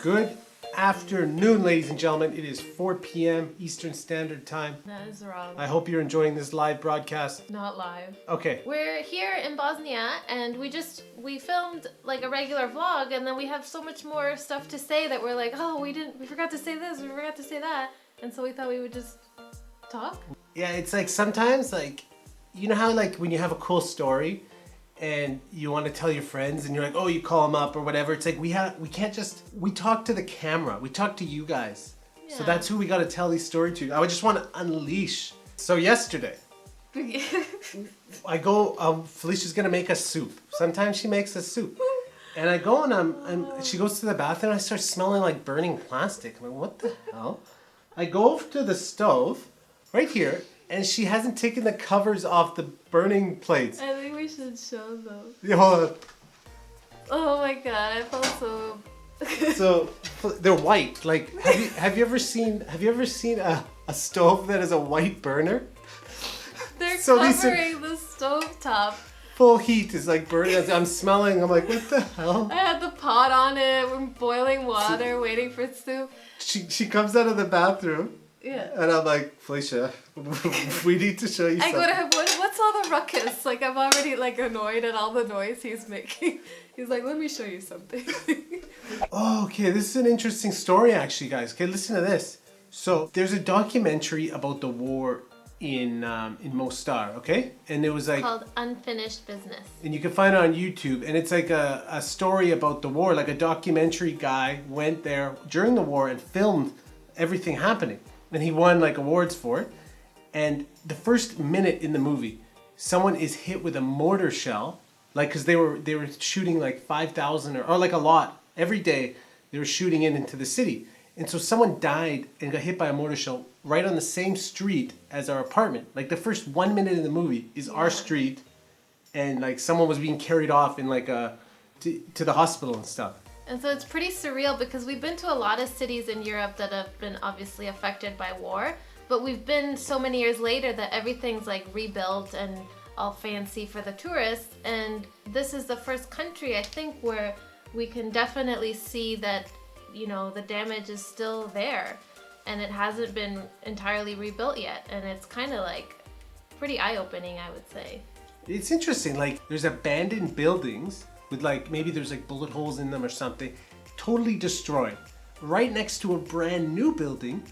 Good afternoon, ladies and gentlemen. It is 4 p.m. Eastern Standard Time. That is wrong. I hope you're enjoying this live broadcast. Not live. Okay. We're here in Bosnia and we filmed like a regular vlog, and then we have so much more stuff to say that we're like, oh, we forgot to say this, we forgot to say that. And so we thought we would just talk. Yeah, it's like sometimes like, you know how like when you have a cool story and you want to tell your friends and you're like, oh, you call them up or whatever. It's like we talk to the camera. We talk to you guys. Yeah. So that's who we got to tell these stories to. I would just want to unleash. So yesterday, I go, Felicia's going to make us soup. Sometimes she makes us soup. And I go and she goes to the bathroom and I start smelling like burning plastic. I'm like, what the hell? I go over to the stove right here and she hasn't taken the covers off the burning plates. I think we should show them. Yeah, hold on. Oh my god, I felt so... So they're white. Like, have you ever seen a stove that is a white burner? They're so covering the stove top. Full heat is like burning. I'm smelling. I'm like, what the hell? I had the pot on it. We're boiling water, waiting for soup. She comes out of the bathroom. Yeah. And I'm like, Felicia, we need to show you something. I go to him, what's all the ruckus? Like, I'm already like annoyed at all the noise he's making. He's like, let me show you something. Oh, okay, this is an interesting story actually, guys. Okay, listen to this. So there's a documentary about the war in Mostar, okay? And it was like... called Unfinished Business. And you can find it on YouTube. And it's like a story about the war. Like a documentary guy went there during the war and filmed everything happening. And he won like awards for it. And the first minute in the movie, someone is hit with a mortar shell, like because they were shooting like 5,000 or like a lot every day. They were shooting into the city, and so someone died and got hit by a mortar shell right on the same street as our apartment. Like the first 1 minute in the movie is our street, and like someone was being carried off in like to the hospital and stuff. And so it's pretty surreal because we've been to a lot of cities in Europe that have been obviously affected by war, but we've been so many years later that everything's like rebuilt and all fancy for the tourists. And this is the first country, I think, where we can definitely see that, you know, the damage is still there and it hasn't been entirely rebuilt yet. And it's kind of like pretty eye-opening, I would say. It's interesting, like there's abandoned buildings with like, maybe there's like bullet holes in them or something, totally destroyed, right next to a brand new building.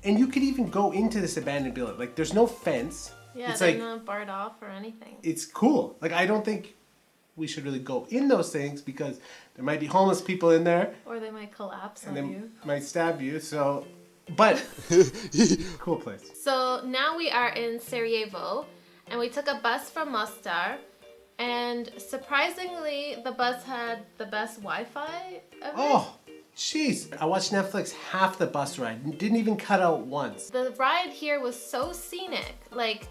And you could even go into this abandoned building. Like there's no fence. Yeah, it's they're like, not barred off or anything. It's cool. Like I don't think we should really go in those things because there might be homeless people in there. Or they might collapse on you. you. Might stab you, so, but, cool place. So now we are in Sarajevo and we took a bus from Mostar. And surprisingly, the bus had the best Wi-Fi ever. Oh, jeez. I watched Netflix half the bus ride. Didn't even cut out once. The ride here was so scenic. Like,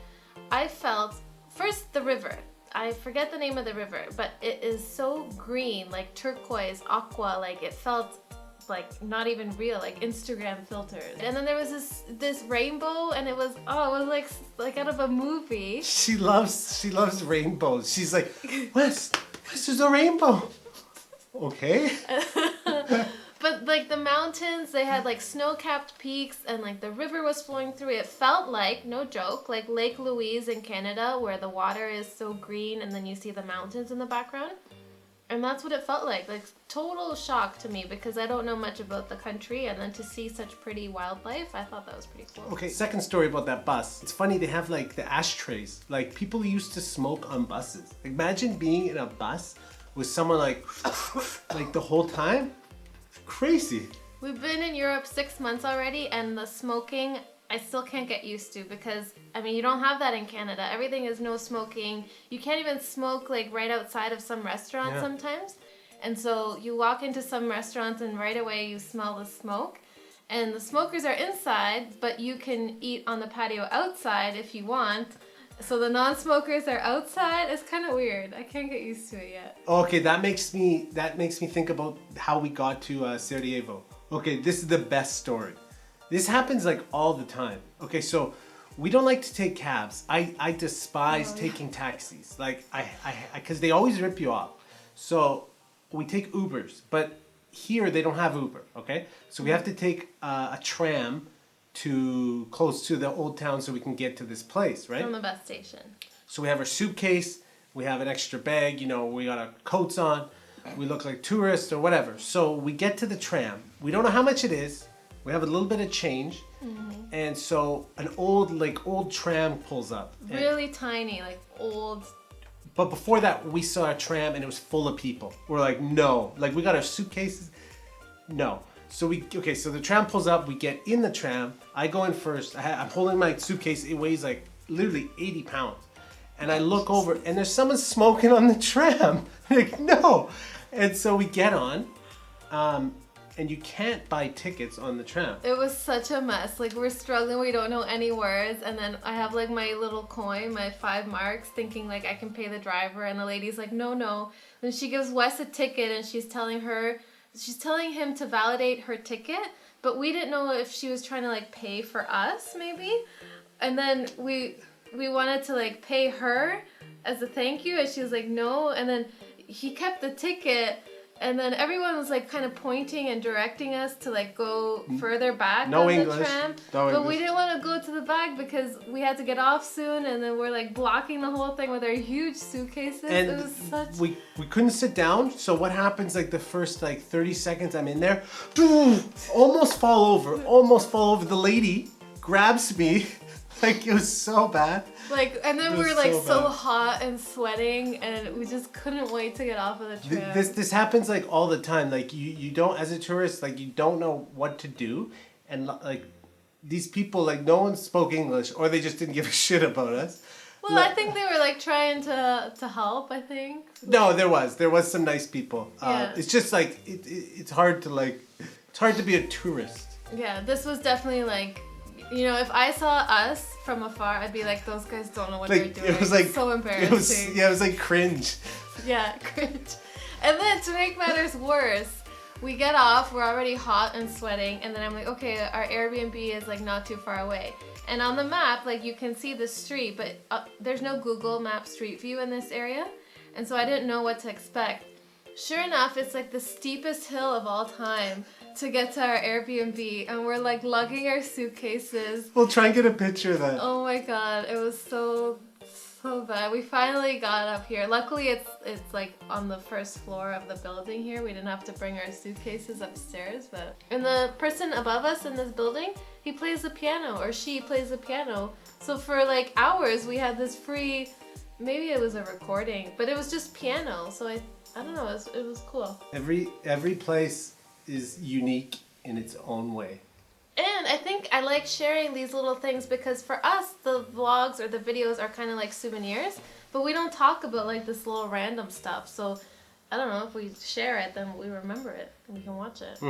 I felt, first the river. I forget the name of the river, but it is so green, like turquoise, aqua, like it felt like not even real, like Instagram filters. And then there was this rainbow, and it was like out of a movie. She loves rainbows. She's like, Wes, there's a rainbow. Okay. But like the mountains, they had like snow-capped peaks, and like the river was flowing through. It felt like, no joke, like Lake Louise in Canada, where the water is so green and then you see the mountains in the background. And that's what it felt like total shock to me because I don't know much about the country, and then to see such pretty wildlife, I thought that was pretty cool. Okay, second story about that bus. It's funny, they have like the ashtrays. Like people used to smoke on buses. Imagine being in a bus with someone like the whole time. Crazy. We've been in Europe 6 months already, and the smoking I still can't get used to because, I mean, you don't have that in Canada. Everything is no smoking. You can't even smoke like right outside of some restaurants sometimes. And so you walk into some restaurants and right away you smell the smoke. And the smokers are inside, but you can eat on the patio outside if you want. So the non-smokers are outside. It's kind of weird. I can't get used to it yet. Okay, that makes me think about how we got to Sarajevo. Okay, this is the best story. This happens like all the time. Okay, so we don't like to take cabs. I despise taking taxis. Like because they always rip you off. So we take Ubers. But here they don't have Uber, okay? So we have to take a tram to close to the old town so we can get to this place, right? From the bus station. So we have our suitcase, we have an extra bag, you know, we got our coats on, we look like tourists or whatever. So we get to the tram. We don't know how much it is. We have a little bit of change. And so an old tram pulls up. Really tiny, like old. But before that, we saw a tram and it was full of people. We're like, no. Like, we got our suitcases. No. So so the tram pulls up. We get in the tram. I go in first. I'm holding my suitcase. It weighs like literally 80 pounds. And I look over and there's someone smoking on the tram. Like, no. And so we get on. And you can't buy tickets on the tram. It was such a mess. Like, we're struggling. We don't know any words. And then I have like my little coin, my 5 marks, thinking like I can pay the driver. And the lady's like, no. And she gives Wes a ticket and she's telling him to validate her ticket. But we didn't know if she was trying to like pay for us maybe. And then we wanted to like pay her as a thank you. And she was like, no. And then he kept the ticket. And then everyone was like kind of pointing and directing us to like go further back on the tram. But we didn't want to go to the back because we had to get off soon, and then we're like blocking the whole thing with our huge suitcases. And it was such we couldn't sit down. So what happens like the first like 30 seconds I'm in there, almost fall over. The lady grabs me. Like, it was so bad. Like, and then we were like so hot and sweating, and we just couldn't wait to get off of the tram. This happens like all the time. Like, you don't, as a tourist, like, you don't know what to do, and like these people, like, no one spoke English, or they just didn't give a shit about us. Well, I think they were like trying to help. I think. No, there was some nice people. Yeah. It's just like it's hard to be a tourist. Yeah, this was definitely like. You know, if I saw us from afar, I'd be like, those guys don't know what they're doing. It was like so embarrassing. It was like cringe. Yeah, cringe. And then to make matters worse, we get off, we're already hot and sweating, and then I'm like, okay, our Airbnb is like not too far away. And on the map, like you can see the street, but there's no Google Map Street View in this area. And so I didn't know what to expect. Sure enough, it's like the steepest hill of all time to get to our Airbnb, and we're like lugging our suitcases. We'll try and get a picture of that. Oh my god, it was so bad. We finally got up here. Luckily it's like on the first floor of the building here. We didn't have to bring our suitcases upstairs, but and the person above us in this building, he plays the piano, or she plays the piano. So for like hours we had this free, maybe it was a recording, but it was just piano. So I don't know, it was cool. Every place is unique in its own way. And I think I like sharing these little things because for us, the vlogs or the videos are kind of like souvenirs, but we don't talk about like this little random stuff. So I don't know, if we share it, then we remember it and we can watch it.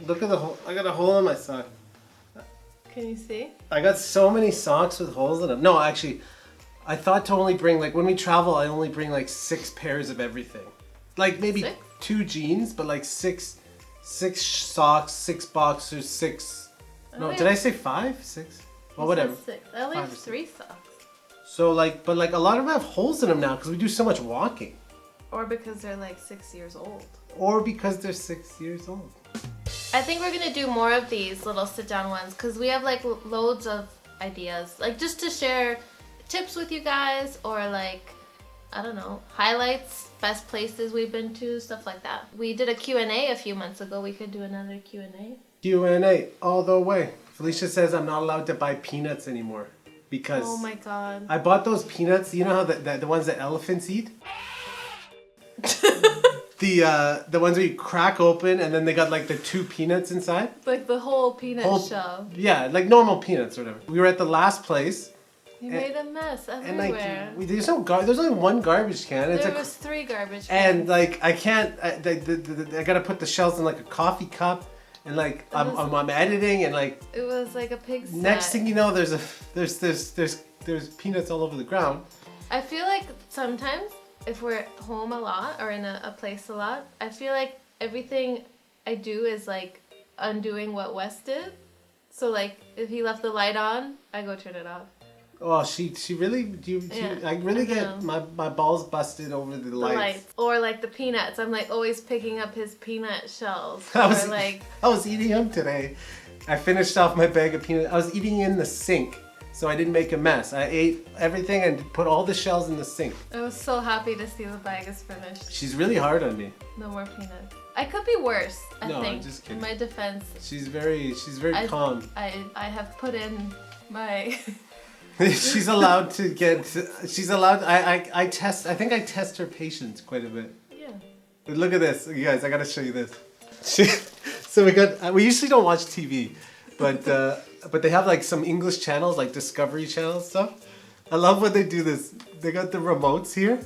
Look at the hole. I got a hole in my sock. Can you see? I got so many socks with holes in them. No, actually, I thought to only bring, like, when we travel, I only bring like 6 pairs of everything. Like maybe 6? 2 jeans, but like 6 socks, 6 boxers, 6. No, did I say 5? 6? Well, whatever. 6. I only have 3 socks. So like, but like a lot of them have holes in them now because we do so much walking. Or because they're like 6 years old. Or because they're 6 years old. I think we're gonna do more of these little sit-down ones because we have like loads of ideas, like just to share tips with you guys, or like, I don't know, highlights, best places we've been to, stuff like that. We did a Q&A a few months ago. We could do another Q&A. Q&A all the way. Felicia says I'm not allowed to buy peanuts anymore because oh my god, I bought those peanuts. You know how the ones that elephants eat? The ones where you crack open and then they got like the 2 peanuts inside. Like the whole peanut shell. Yeah, like normal peanuts or whatever. We were at the last place. You made a mess everywhere. And like, there's only 1 garbage can. There was 3 garbage cans. And like, I can't, I gotta put the shells in like a coffee cup. And like, I'm editing and like. It was like a pigsty. Next thing you know, there's peanuts all over the ground. I feel like sometimes if we're home a lot or in a place a lot, I feel like everything I do is like undoing what Wes did. So like if he left the light on, I go turn it off. Oh, she really, I really get my balls busted over the lights. Or like the peanuts. I'm like always picking up his peanut shells. I was eating them today. I finished off my bag of peanuts. I was eating in the sink, so I didn't make a mess. I ate everything and put all the shells in the sink. I was so happy to see the bag is finished. She's really hard on me. No more peanuts. I could be worse, I think. I'm just kidding. In my defense. She's very calm. I have put in my... She's allowed to get, I think I test her patience quite a bit. Yeah. But look at this, you guys, I gotta show you this. So we usually don't watch TV, but they have like some English channels, like Discovery Channel stuff. I love when they do this. They got the remotes here.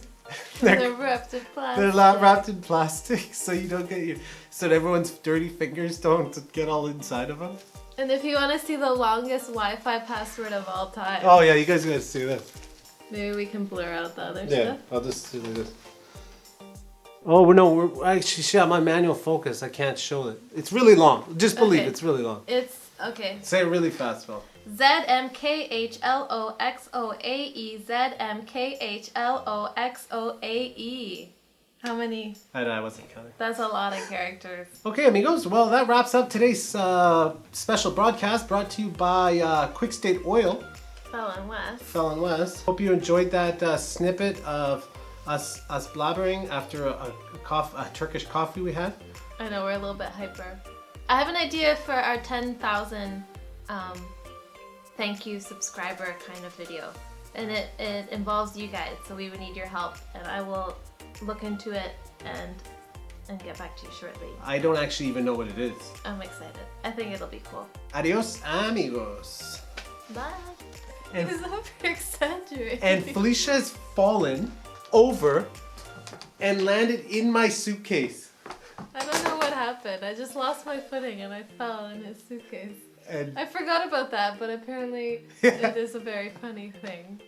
They're wrapped in plastic. They're not wrapped in plastic, so you don't get so that everyone's dirty fingers don't get all inside of them. And if you want to see the longest Wi-Fi password of all time. Oh yeah, you guys gotta see this. Maybe we can blur out the other Yeah, stuff. I'll just do like this. Oh no, we're actually on my manual focus. I can't show it. It's really long. Just believe it's really long. It's okay. Say it really fast, Phil. ZMKHLOXOAE ZMKHLOXOAE. How many? I wasn't counting. That's a lot of characters. Okay, amigos. Well, that wraps up today's special broadcast brought to you by Quick State Oil. Fel and Wes. Fel and Wes. Hope you enjoyed that snippet of us blabbering after a Turkish coffee we had. I know, we're a little bit hyper. I have an idea for our 10,000 thank you subscriber kind of video. And it involves you guys, so we would need your help. And I will look into it and get back to you shortly. I don't actually even know what it is. I'm excited. I think it'll be cool. Adios, amigos. Bye. And, It's over exaggerating. and Felicia has fallen over and landed in my suitcase. I don't know what happened. I just lost my footing and I fell in his suitcase. And I forgot about that, but apparently it is a very funny thing.